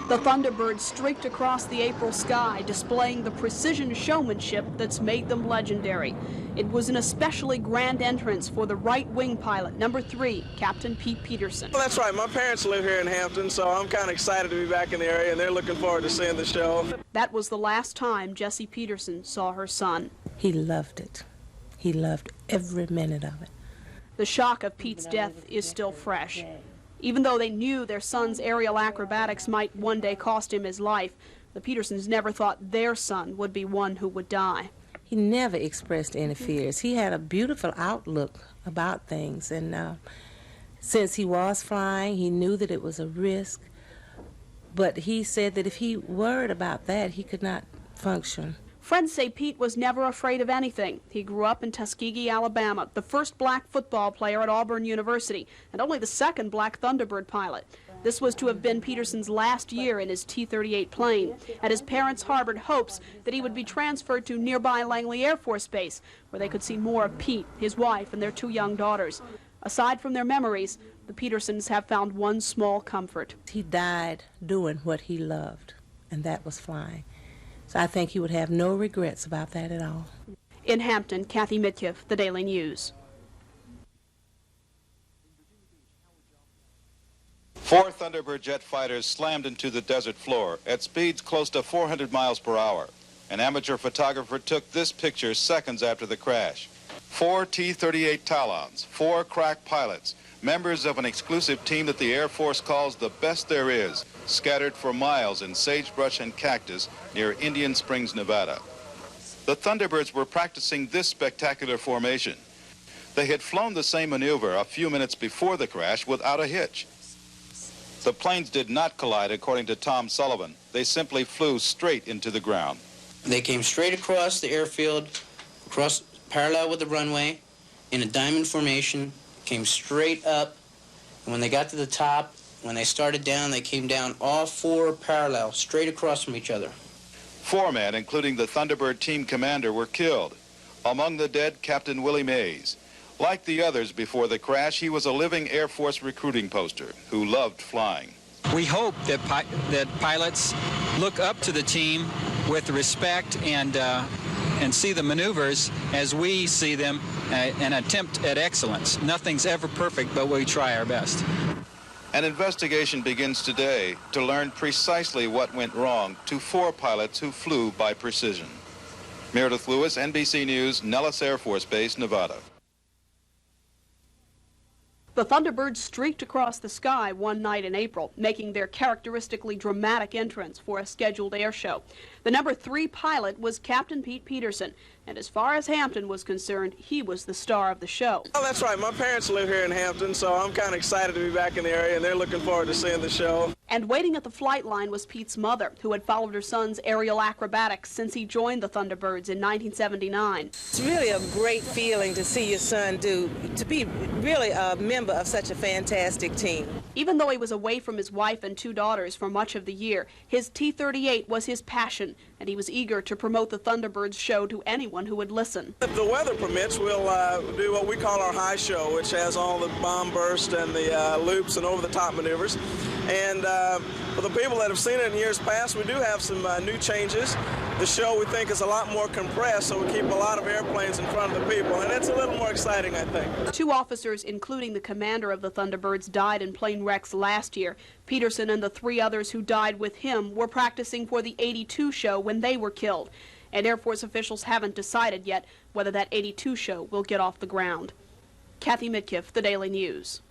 The Thunderbird streaked across the April sky, displaying the precision showmanship that's made them legendary. It was an especially grand entrance for the right-wing pilot, number 3, Captain Pete Peterson. Well, that's right. My parents live here in Hampton, so I'm kind of excited to be back in the area, and they're looking forward to seeing the show. That was the last time Jessie Peterson saw her son. He loved it. He loved every minute of it. The shock of Pete's death is still fresh. Even though they knew their son's aerial acrobatics might one day cost him his life, the Petersons never thought their son would be one who would die. He never expressed any fears. He had a beautiful outlook about things, and since he was flying, he knew that it was a risk, but he said that if he worried about that, he could not function. Friends say Pete was never afraid of anything. He grew up in Tuskegee, Alabama, the first black football player at Auburn University, and only the second black Thunderbird pilot. This was to have been Peterson's last year in his T-38 plane, and his parents harbored hopes that he would be transferred to nearby Langley Air Force Base, where they could see more of Pete, his wife, and their 2 young daughters. Aside from their memories, the Petersons have found one small comfort. He died doing what he loved, and that was flying. So I think he would have no regrets about that at all. In Hampton, Kathy Mitkiff, The Daily News. 4 Thunderbird jet fighters slammed into the desert floor at speeds close to 400 miles per hour. An amateur photographer took this picture seconds after the crash. 4 T-38 Talons, 4 crack pilots, members of an exclusive team that the Air Force calls the best there is, scattered for miles in sagebrush and cactus near Indian Springs, Nevada. The Thunderbirds were practicing this spectacular formation. They had flown the same maneuver a few minutes before the crash without a hitch. The planes did not collide, according to Tom Sullivan. They simply flew straight into the ground. They came straight across the airfield, across parallel with the runway, in a diamond formation, came straight up, and when they got to the top, when they started down, they came down all 4 parallel, straight across from each other. 4 men, including the Thunderbird team commander, were killed. Among the dead, Captain Willie Mays. Like the others before the crash, he was a living Air Force recruiting poster who loved flying. We hope that pilots look up to the team with respect and see the maneuvers as we see them, and attempt at excellence. Nothing's ever perfect, but we try our best. An investigation begins today to learn precisely what went wrong to 4 pilots who flew by precision. Meredith Lewis, NBC News, Nellis Air Force Base, Nevada. The Thunderbirds streaked across the sky one night in April, making their characteristically dramatic entrance for a scheduled air show. The number 3 pilot was Captain Pete Peterson, and as far as Hampton was concerned, he was the star of the show. Oh, that's right. My parents live here in Hampton, so I'm kind of excited to be back in the area, and they're looking forward to seeing the show. And waiting at the flight line was Pete's mother, who had followed her son's aerial acrobatics since he joined the Thunderbirds in 1979. It's really a great feeling to see your son to be really a member of such a fantastic team. Even though he was away from his wife and 2 daughters for much of the year, his T-38 was his passion, and he was eager to promote the Thunderbirds show to anyone who would listen. If the weather permits, we'll do what we call our high show, which has all the bomb burst and the loops and over-the-top maneuvers. And for the people that have seen it in years past, we do have some new changes. The show, we think, is a lot more compressed, so we keep a lot of airplanes in front of the people, and it's a little more exciting, I think. 2 officers, including the commander of the Thunderbirds, died in plane wrecks last year. Peterson and the 3 others who died with him were practicing for the 82 show when they were killed, and Air Force officials haven't decided yet whether that 82 show will get off the ground. Kathy Mitkiff, The Daily News.